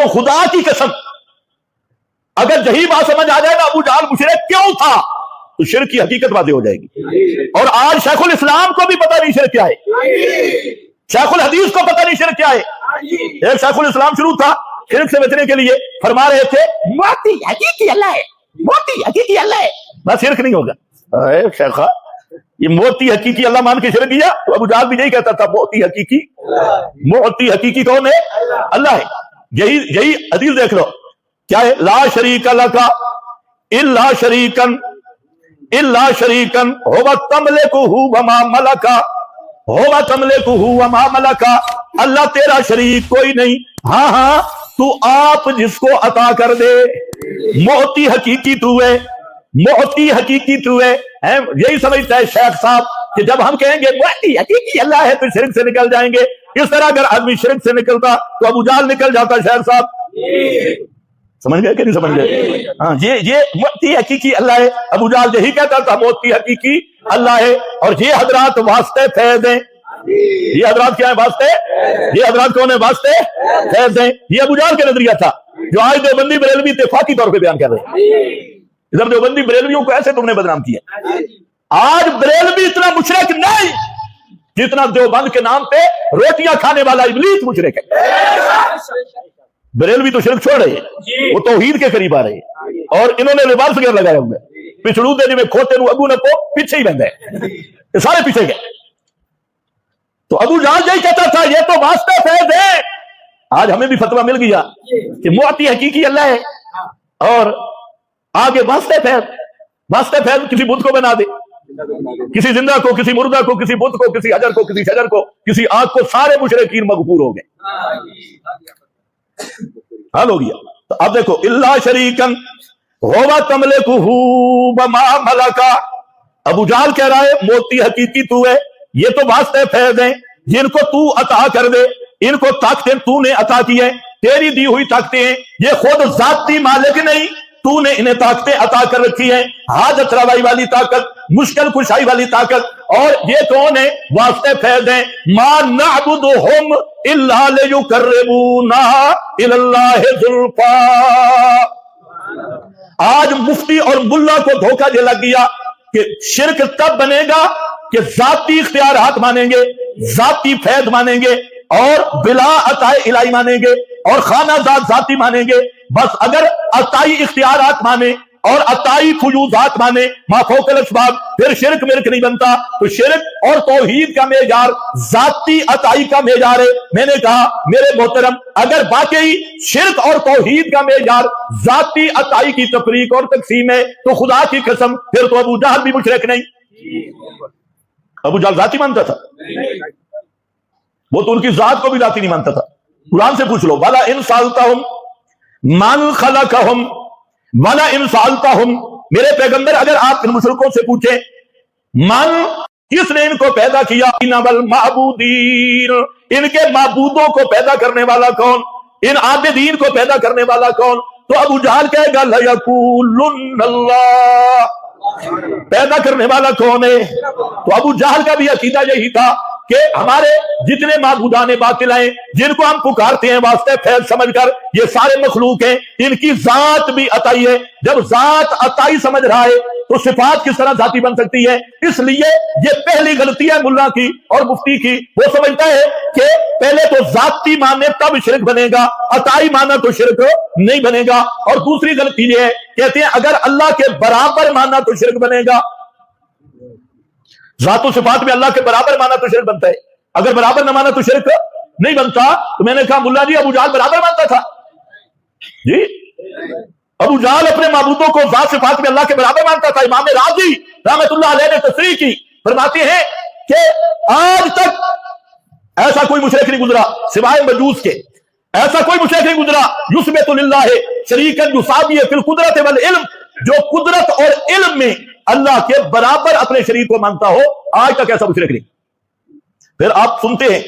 تو خدا کی قسم اگر یہی بات سمجھ آ جائے نا ابو جہل مشرک کیوں تھا تو شرک کی حقیقت واضح ہو جائے گی. اور آج شیخ الاسلام کو بھی پتہ نہیں شرک کیا ہے, شیخ الحدیث کو پتہ نہیں شرک کیا ہے. ایک شیخ الاسلام شروع تھا شرک سے بچنے کے لیے فرما رہے تھے موتی حقیقی اللہ ہے, موتی حقیقی اللہ ہے, بس شرک نہیں ہوگا. شیخ یہ موتی حقیقی اللہ مان کے شرک کیا تو ابو جہل بھی یہی کہتا تھا موتی حقیقی, موتی حقیقی کون ہے؟ اللہ ہے. یہی حدیث دیکھ لو کیا ہے, لا شریک لک الا شریکن الا شریکن هو تملکہ وما ملکا, ہوگا تملکہ وما ملکا, اللہ تیرا شریک کوئی نہیں, ہاں تو آپ جس کو عطا کر دے. موتی حقیقی تو ہے, موتی حقیقی تو ہے. یہی سمجھتا ہے شیخ صاحب کہ جب ہم کہیں گے موتی حقیقی اللہ ہے تو شرک سے نکل جائیں گے. اس طرح اگر آدمی شرک سے نکلتا تو ابو جہل نکل جاتا. شیخ صاحب سمجھ گئے کہ نہیں سمجھ گئے؟ ہاں یہ موتی حقیقی اللہ ہے. ابو جہل یہی کہتا تھا موتی حقیقی اللہ ہے. اور یہ حضرات واسطے فیض ہیں. یہ حضرات کیا ہیں؟ واسطے. یہ حضرات کون ہیں؟ واسطے فیض ہیں. یہ ابو جہل کا نظریہ تھا جو آج دیوبندی بریلوی اتفاقی طور پہ بیان کر رہے ہیں. ادھر دیوبندی بریلویوں کو ایسے تم نے بدنام کیا. آج بریلوی اتنا مشرک نہیں جتنا دیوبند کے نام پہ روٹیاں کھانے والا ابلیس مشرک ہے. بریلوی تو شرک چھوڑ رہے ہیں, وہ توحید کے قریب آ رہے ہیں, اور انہوں نے ریوارس گیئر لگایا ہوئے پچھڑو دے میں کھوتے نو ابو نکو پیچھے ہی بندے یہ سارے پیچھے گئے. تو ابو جہل یہی کہتا تھا یہ تو واسطے فیض ہے. آج ہمیں بھی فتویٰ مل گیا کہ موتی حقیقی اللہ ہے, اور آگے واسطے فیض. واسطے فیض کسی بت کو بنا دے, کسی زندہ کو, کسی مردہ کو, کسی بت کو, کسی حجر کو, کسی شجر کو, کسی آگ کو, سارے مشرکین مغفور ہو گئے. حل ہو گیا. تو اب دیکھو اللہ شریکن ہوا تملکہ وما ملکا. ابو جہل کہہ رہا ہے موتی حقیقی تو ہے. یہ تو واسطے فیض ہیں جن کو تو عطا کر دے. ان کو طاقتیں تو نے عطا کی ہیں, تیری دی ہوئی طاقتیں ہیں. یہ خود ذاتی مالک نہیں, تو نے انہیں طاقتیں عطا کر رکھی ہیں. حاجت روائی والی طاقت, مشکل کشائی والی طاقت. اور یہ کون ہے؟ واسطے فیض ہیں. ما نعبدہم الا لیقربونا الی اللہ زلفا. آج مفتی اور ملا کو دھوکہ یہ لگ گیا کہ شرک تب بنے گا کہ ذاتی اختیارات مانیں گے, ذاتی فیض مانیں گے, اور بلا عطائے الہی مانیں گے, اور خانہ ذات ذاتی مانیں گے. بس اگر عطائی اختیارات مانے اور عطائی فیوضات مانے ما فوق الاسباب, پھر شرک مرک نہیں بنتا. تو شرک اور توحید کا معیار ذاتی عطائی کا معیار ہے. میں نے کہا میرے محترم اگر واقعی شرک اور توحید کا معیار ذاتی عطائی کی تفریق اور تقسیم ہے تو خدا کی قسم پھر تو ابو جہل بھی مشرک نہیں. ابو جہل ذاتی مانتا تھا, وہ تو ان کی ذات کو بھی ذاتی نہیں مانتا تھا. قرآن سے پوچھ لو وَلَا إِن سَأَلْتَهُمْ مَنْ خَلَقَهُمْ وَلَا إِن سَأَلْتَهُمْ. میرے پیغمبر اگر آپ ان مشرکوں سے پوچھیں من کس نے ان کو پیدا کیا, معبودین ان کے معبودوں کو پیدا کرنے والا کون, ان عابدین کو پیدا کرنے والا کون, تو ابو جہل کہے گا لَيَقُولُنَّ اللَّهُ, پیدا کرنے والا کون ہے. تو ابو جہل کا بھی عقیدہ یہی تھا کہ ہمارے جتنے معبودان باطل ہیں جن کو ہم پکارتے ہیں واسطے فیض سمجھ کر, یہ سارے مخلوق ہیں, ان کی ذات بھی عطائی ہے. جب ذات عطائی سمجھ رہا ہے تو صفات کس طرح ذاتی بن سکتی ہے؟ اس لیے یہ پہلی غلطی ہے ملا کی اور مفتی کی. وہ سمجھتا ہے کہ پہلے تو ذاتی مانے تب شرک بنے گا, عطائی مانا تو شرک نہیں بنے گا. اور دوسری غلطی یہ ہے کہتے ہیں اگر اللہ کے برابر مانا تو شرک بنے گا. ذات و صفات میں اللہ کے برابر مانا تو شرک بنتا ہے, اگر برابر نہ مانا تو شرک نہیں بنتا. تو میں نے کہا ملا جی ابو جہل برابر مانتا تھا. جی ابو جہل اپنے معبودوں کو ذات صفات میں اللہ کے برابر مانتا تھا. امام راضی رحمت اللہ علیہ نے تصریح کی, فرماتے ہیں کہ آج تک ایسا کوئی مشرک نہیں گزرا سوائے مجوس کے, ایسا کوئی مشرک نہیں گزرا یثبت للہ شریکا یساوی فی القدرۃ والعلم, جو قدرت اور علم میں اللہ کے برابر اپنے شریک کو مانتا ہو. آج تک ایسا مشرک نہیں. پھر آپ سنتے ہیں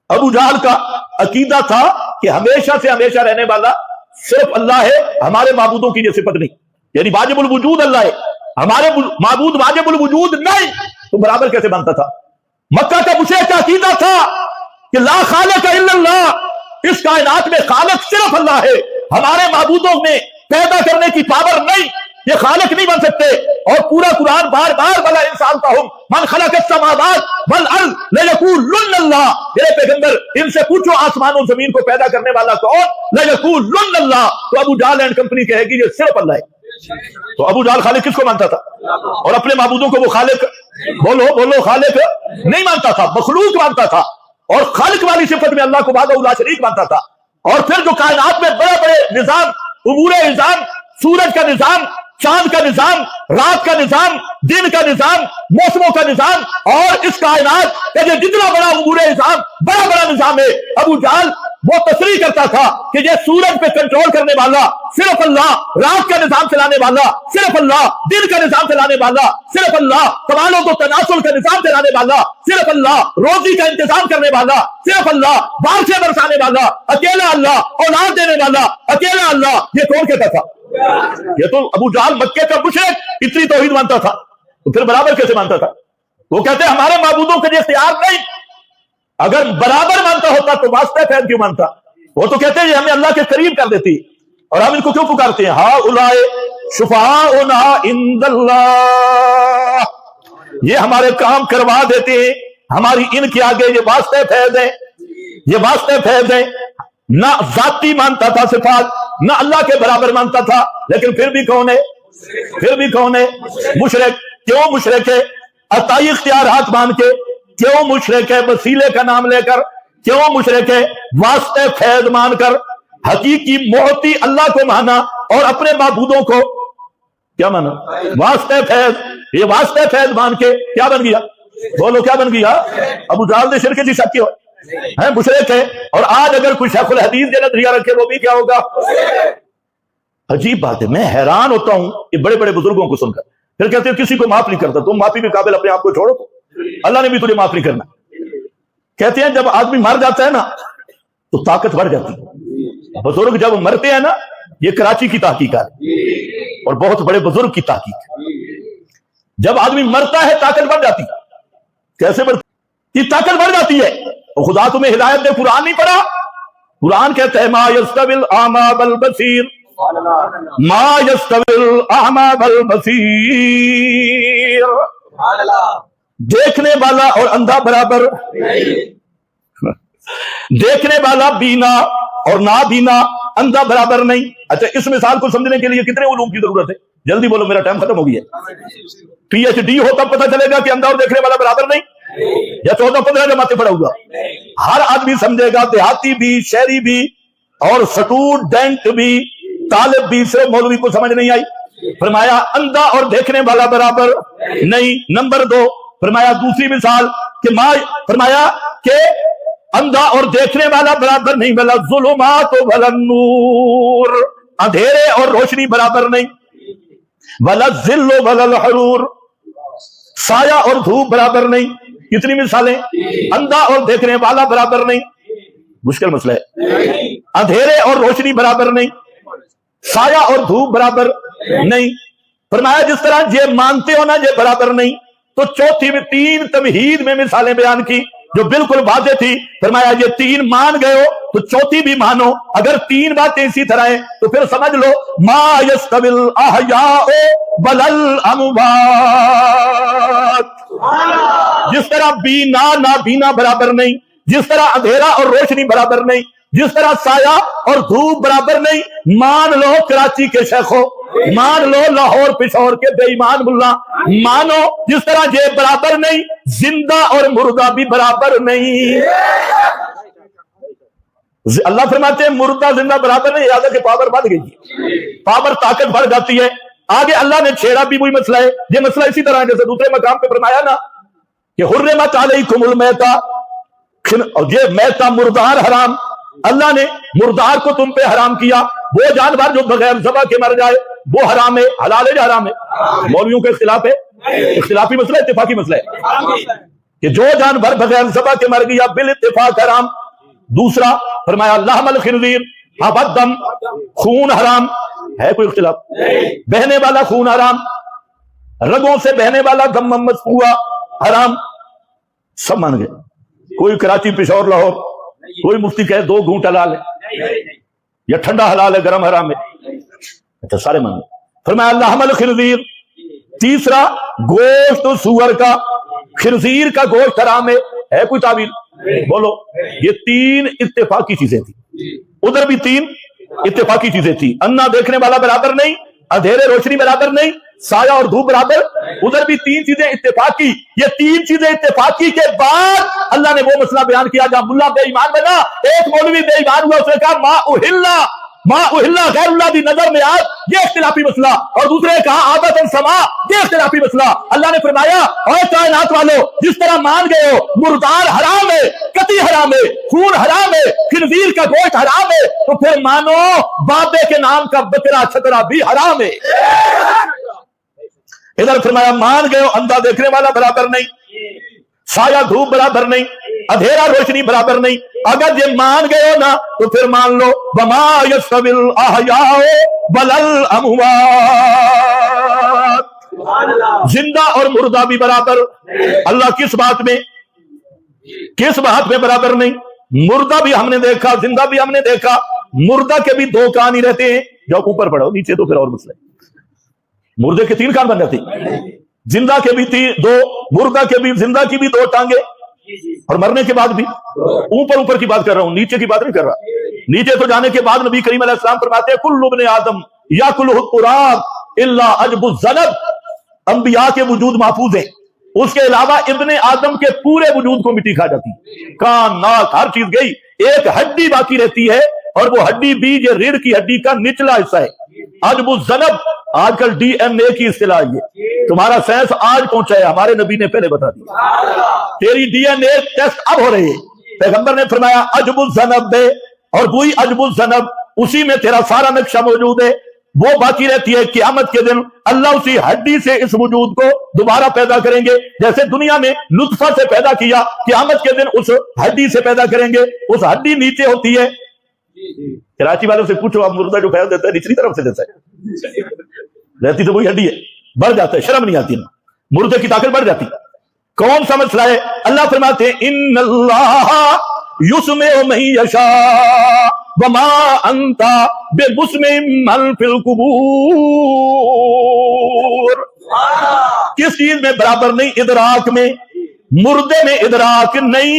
ابو جہل کا عقیدہ تھا کہ ہمیشہ سے ہمیشہ رہنے والا صرف اللہ ہے, ہمارے معبودوں کی یہ صفت نہیں, یعنی واجب الوجود اللہ ہے, ہمارے معبود واجب الوجود نہیں. تو برابر کیسے مانتا تھا؟ مکہ کا مشرک کا عقیدہ تھا کہ لا خالق الا اللہ, اس کائنات میں خالق صرف اللہ ہے، ہمارے معبودوں میں پیدا کرنے کی پاور نہیں، یہ خالق نہیں بن سکتے۔ اور پورا قرآن بار بار بلا انسان کا من خلق السماوات والارض لیقولن اللہ، میرے پیغمبر ان سے پوچھو آسمان و زمین کو پیدا کرنے والا کون؟ لیقولن اللہ۔ تو ابو جہل اینڈ کمپنی کہے گی یہ صرف اللہ ہے۔ تو ابو جہل خالق کس کو مانتا تھا؟ اور اپنے معبودوں کو وہ خالق، بولو خالق نہیں مانتا تھا، مخلوق مانتا تھا، اور خالق والی صفت میں اللہ کو وحدہ لا شریک مانتا تھا۔ اور پھر جو کائنات میں بڑے بڑے نظام، امور نظام، سورج کا نظام، چاند کا نظام، رات کا نظام، دن کا نظام، موسموں کا نظام، اور اس کائنات کا جو جتنا بڑا امور نظام، بڑا نظام ہے، ابو جہل وہ تصریح کرتا تھا کہ یہ سورج پہ کنٹرول کرنے والا صرف اللہ، رات کا نظام چلانے والا صرف اللہ، دن کا نظام چلانے والا صرف اللہ، کمالوں کو تناسل کا نظام چلانے والا صرف اللہ، روزی کا انتظام کرنے والا صرف اللہ، بارشیں برسانے والا اکیلا اللہ، اولاد دینے والا اکیلا اللہ۔ یہ کون کہتا تھا؟ یہ تو ابو جہل مکے کا مشرک اتنی توحید مانتا تھا، تو پھر برابر کیسے مانتا تھا؟ وہ کہتے ہیں ہمارے معبودوں کے لیے اختیار نہیں۔ اگر برابر مانتا ہوتا تو واسطہ فیض کیوں مانتا؟ وہ تو کہتے ہیں یہ ہمیں اللہ کے قریب کر دیتی، اور ہم ان کو کیوں پکارتے ہیں؟ ہا اولائے شفعاؤنا عند اللہ، یہ ہمارے کام کروا دیتے ہیں ہماری ان کے آگے، یہ واسطہ فیض ہے، یہ واسطہ فیض ہے۔ نہ ذاتی مانتا تھا صفات، نہ اللہ کے برابر مانتا تھا، لیکن پھر بھی کون ہے؟ مشرک۔ کیوں مشرک ہے؟ عطائی اختیارات مان کے کیوں مشرک ہے؟ وسیلے کا نام لے کر کیوں مشرک ہے؟ واسطے فیض مان کر حقیقی معطی اللہ کو مانا اور اپنے معبودوں کو کیا مانا؟ واسطے فیض۔ یہ واسطے فیض مان کے کیا بن گیا؟ بولو کیا بن گیا؟ ابو جہل نے شرک کی شک کی ہے، مشرک ہے۔ اور آج اگر کوئی شیخ الحدیث جو نظریہ رکھے وہ بھی کیا ہوگا؟ عجیب بات ہے، میں حیران ہوتا ہوں یہ بڑے بڑے بزرگوں کو سن کر، پھر کہتے ہیں کسی کو معاف نہیں کرتا، تم معافی کے قابل اپنے آپ کو چھوڑو، تو اللہ نے بھی تجھے معاف نہیں کرنا۔ کہتے ہیں جب آدمی مر جاتا ہے نا تو طاقت بڑھ جاتی ہے۔ بزرگ جب مرتے ہیں نا، یہ کراچی کی تحقیقات اور بہت بڑے بزرگ کی تحقیق، جب آدمی مرتا ہے طاقت بڑھ جاتی ہے۔ کیسے بڑھتی؟ یہ طاقت بڑھ جاتی ہے۔ اور خدا تمہیں ہدایت دے، قرآن نہیں پڑھا؟ قرآن کہتا ہے ما یستوی الاعمی والبصیر، ما یستوی الاعمی والبصیر، دیکھنے والا اور اندھا برابر، دیکھنے والا بینا اور نابینا اندھا برابر نہیں۔ اچھا اس مثال کو سمجھنے کے لیے کتنے علوم کی ضرورت ہے؟ جلدی بولو، میرا ٹائم ختم ہو گیا۔ پی ایچ ڈی ہو تب پتہ چلے گا کہ اندھا اور دیکھنے والا برابر نہیں، یا 14-15 جماعتیں پڑھا ہوا؟ ہر آدمی سمجھے گا، دیہاتی بھی، شہری بھی، اور اسٹوڈنٹ بھی، طالب بھی، صرف مولوی کو سمجھ نہیں آئی۔ فرمایا اندھا اور دیکھنے والا برابر نہیں۔ نمبر 2 فرمایا دوسری مثال کہ فرمایا کہ اندھا اور دیکھنے والا برابر نہیں، ولا الظلمات ولا النور، اندھیرے اور روشنی برابر نہیں، ولا الظل ولا الحرور، سایہ اور دھوپ برابر نہیں۔ کتنی مثالیں؟ اندھا اور دیکھنے والا برابر نہیں، مشکل مسئلہ ہے۔ اندھیرے اور روشنی برابر نہیں، سایہ اور دھوپ برابر نہیں۔ فرمایا جس طرح یہ مانتے ہو نا یہ برابر نہیں، تو چوتھی میں 3 تمہید میں مثالیں بیان کی جو بالکل واضح تھی۔ فرمایا یہ 3 مان گئے ہو تو چوتھی بھی مانو، اگر 3 باتیں اسی طرح ہیں تو پھر سمجھ لو ما یستوی الاحیاء ولا الاموات، جس طرح بینا نابینا برابر نہیں، جس طرح اندھیرا اور روشنی برابر نہیں، جس طرح سایہ اور دھوپ برابر نہیں۔ مان لو کراچی کے شیخوں، مان لو لاہور پشاور کے بے ایمان ملا، مانو جس طرح یہ برابر نہیں، زندہ اور مردہ بھی برابر نہیں۔ اللہ فرماتے ہیں مردہ زندہ برابر نہیں، یاد ہے کہ پاور بڑھ گئی، پاور طاقت بڑھ جاتی ہے۔ آگے اللہ نے چھیڑا بھی وہی مسئلہ ہے، یہ مسئلہ اسی طرح جیسے دوسرے مقام پہ فرمایا نا کہ حرمت علیکم المیتہ، اور یہ میتہ مردار حرام، اللہ نے مردار کو تم پہ حرام کیا، وہ جانور جو بغیر ذبح کے مر جائے وہ حرام ہے، حلال ہے یا حرام ہے؟ مولویوں کا اختلاف ہے، اختلافی مسئلہ ہے، اتفاقی مسئلہ ہے کہ جو جانور بغیر ذبح کے مر گیا بالاتفاق حرام۔ دوسرا فرمایا لحم الخنزیر، الدم، خون حرام ہے، کوئی اختلاف؟ بہنے والا خون حرام، رگوں سے بہنے والا دم مسفوح حرام، سب مان گئے۔ کوئی کراچی پشاور لاہور کوئی مفتی کہے 2 گھونٹ حلال ہے یا ٹھنڈا حلال ہے گرم حرام ہے؟ اچھا سارے مان فرمایا لحم الخنزیر، تیسرا گوشت سور کا، خنزیر کا گوشت حرام ہے کوئی تعویل؟ بولو. یہ 3 اتفاقی چیزیں تھی، ادھر بھی 3 اتفاقی چیزیں تھی. انا دیکھنے والا برابر نہیں، اندھیرے روشنی برابر نہیں، سایہ اور دھوپ برابر. ادھر بھی 3 چیزیں اتفاقی. یہ 3 چیزیں اتفاقی کے بعد اللہ نے وہ مسئلہ بیان کیا جہاں ملا بے ایمان بنا. ایک مولوی بے ایمان ہوا، اس نے کہا ما اہلا غیر اللہ دی نظر میں آج، یہ اختلافی مسئلہ. اور دوسرے نے کہا عادت السما، یہ اختلافی مسئلہ. اللہ نے فرمایا اے کائنات والو، جس طرح مان گئے ہو مردار حرام ہے، قطعی حرام ہے، خون حرام ہے، خنزیر کا گوشت حرام ہے، تو پھر مانو بابے کے نام کا بکرا چھترا بھی حرام ہے. ادھر فرمایا مان گئے ہو، اندھا دیکھنے والا برابر نہیں، سایہ دھوپ برابر نہیں، اندھیرا روشنی برابر نہیں. اگر یہ مان گئے ہو نا تو پھر مان لو وما یستوی الاحیاء ولا الاموات، زندہ اور مردہ بھی برابر. اللہ کس بات میں برابر نہیں؟ مردہ بھی ہم نے دیکھا، زندہ بھی ہم نے دیکھا. مردہ کے بھی 2 کان ہی رہتے ہیں، جو اوپر پڑھو نیچے تو پھر اور مسئلہ. مردے کے 3 کان بن جاتے ہیں، زندہ کے بھی 2، مردہ کے بھی، زندہ کی بھی 2 ٹانگیں، اور مرنے کے بعد بھی. اوپر کی بات کر رہا ہوں، نیچے کی بات نہیں کر رہا. نیچے تو جانے کے بعد نبی کریم علیہ السلام فرماتے ہیں کل ابن آدم یاکلہ التراب الا عجب الذنب. انبیاء کے وجود محفوظ ہے، اس کے علاوہ ابن آدم کے پورے وجود کو مٹی کھا جاتی ہے. کان، ناک، ہر چیز گئی، ایک ہڈی باقی رہتی ہے، اور وہ ہڈی بیج ریڑھ کی ہڈی کا نچلا حصہ ہے. عجب الذنب آج کل ڈی این اے کی اصطلاح ہے. تمہارا سائنس آج پہنچا ہے، ہمارے نبی نے پہلے بتا دیا. تیری ڈی این اے ٹیسٹ اب ہو رہے ہیں. پیغمبر نے فرمایا عجب الذنب دے، اور وہی عجب الذنب اسی میں تیرا سارا نقشہ موجود ہے، وہ باقی رہتی ہے. قیامت کے دن اللہ اسی ہڈی سے اس وجود کو دوبارہ پیدا کریں گے. جیسے دنیا میں نطفہ سے پیدا کیا، قیامت کے دن اس ہڈی سے پیدا کریں گے. اس ہڈی نیچے ہوتی ہے. کراچی والوں سے پوچھو، آپ مردہ جو خیال دیتا ہے نچلی طرف سے دیتا ہے، رہتی تو وہی ہڈی ہے، بڑھ جاتا ہے، شرم نہیں آتی نا، مردے کی طاقت بڑھ جاتی. کون سا مسئلہ ہے؟ اللہ فرماتے ہیں ان اللہ یسمع من یشاء وما انت بمسمع من فی القبور. کس چیز میں برابر نہیں؟ ادراک میں. مردے میں ادراک نہیں،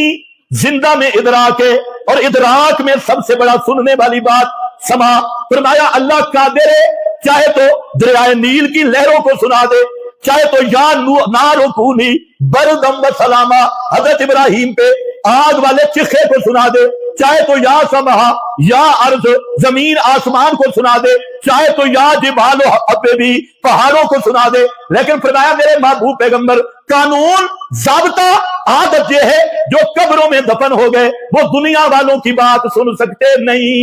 زندہ میں ادراک ہے. اور ادراک میں سب سے بڑا سننے والی بات سما. فرمایا اللہ قادر ہے، چاہے تو دریائے نیل کی لہروں کو سنا دے، چاہے تو یا نارو کونی بردم و سلاما حضرت ابراہیم پہ آگ والے چخے کو سنا دے، چاہے تو یا سمہا یا ارض زمین آسمان کو سنا دے، چاہے تو یا جبال و بھی پہاڑوں کو سنا دے. لیکن فرمایا میرے محبوب پیغمبر قانون ضابطہ عادت یہ ہے جو قبروں میں دفن ہو گئے وہ دنیا والوں کی بات سن سکتے نہیں،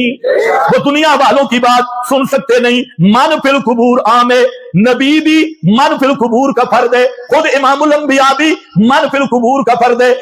وہ دنیا والوں کی بات سن سکتے نہیں. من فی القبور عام ہے، نبی بھی من فی القبور کا فرد ہے، خود امام الانبیاء بھی من فی القبور کا فرد ہے.